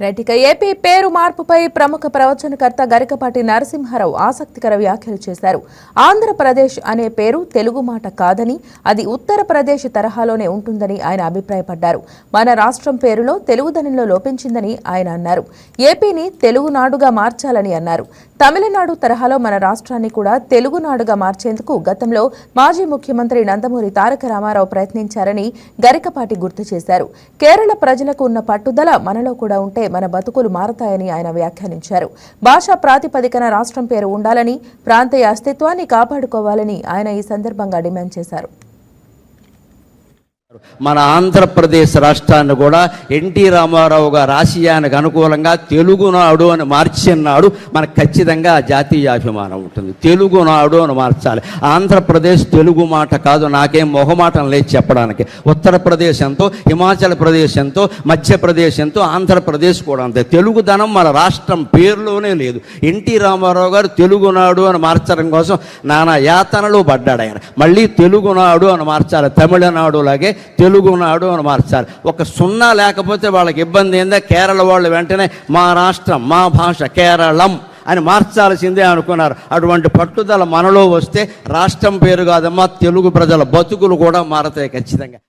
Right. AP పేరు మార్పుపై ప్రముఖ ప్రవచనకర్త గరికపాటి నరసింహారావు ఆసక్తికర వ్యాఖ్యలు చేశారు. ఆంధ్రప్రదేశ్ అనే పేరు తెలుగు మాట కాదని, అది ఉత్తరప్రదేశ్ తరహాలోనే ఉంటుందని ఆయన అభిప్రాయపడ్డారు. మన రాష్ట్రం పేరులో తెలుగుదనంలో లోపించిందని ఆయన అన్నారు. ఏపీని తెలుగునాడుగా మార్చాలని అన్నారు. తమిళనాడు తరహాలో మన రాష్ట్రాన్ని కూడా తెలుగునాడుగా మార్చేందుకు గతంలో మాజీ ముఖ్యమంత్రి నందమూరి తారక రామారావు ప్రయత్నించారని గరికపాటి గుర్తు చేశారు. కేరళ ప్రజలకు ఉన్న పట్టుదల మనలో కూడా ఉంటే మన బతుకులు మారతాయని ఆయన వ్యాఖ్యానించారు. భాషా ప్రాతిపదికన రాష్ట్రం పేరు ఉండాలని, ప్రాంతీయ అస్తిత్వాన్ని కాపాడుకోవాలని ఆయన ఈ సందర్భంగా డిమాండ్ చేశారు. మన ఆంధ్రప్రదేశ్ రాష్ట్రాన్ని కూడా ఎన్టీ రామారావు గారు ఆశయానికి అనుకూలంగా తెలుగునాడు అని మార్చిన్నాడు. మనకు ఖచ్చితంగా జాతీయాభిమానం ఉంటుంది. తెలుగునాడు అని మార్చాలి. ఆంధ్రప్రదేశ్ తెలుగు మాట కాదు. నాకేం మొహమాటం లేదు చెప్పడానికి. ఉత్తరప్రదేశ్ ఎంతో, హిమాచల్ ప్రదేశ్ ఎంతో, మధ్యప్రదేశ్ ఎంతో, ఆంధ్రప్రదేశ్ కూడా అంతే. తెలుగుదనం మన రాష్ట్రం పేరులోనే లేదు. ఎన్టీ రామారావు గారు తెలుగునాడు అని మార్చడం కోసం నానా యాతనలు పడ్డాడు ఆయన. మళ్ళీ తెలుగునాడు అని మార్చాలి. తమిళనాడు లాగే తెలుగునాడు అని మార్చాలి. ఒక సున్నా లేకపోతే వాళ్ళకి ఇబ్బంది ఏందా? కేరళ వాళ్ళు వెంటనే మా రాష్ట్రం, మా భాష కేరళం అని మార్చాల్సిందే అనుకున్నారు. అటువంటి పట్టుదల మనలో వస్తే రాష్ట్రం పేరు కాదమ్మా, తెలుగు ప్రజల బతుకులు కూడా మారతాయి ఖచ్చితంగా.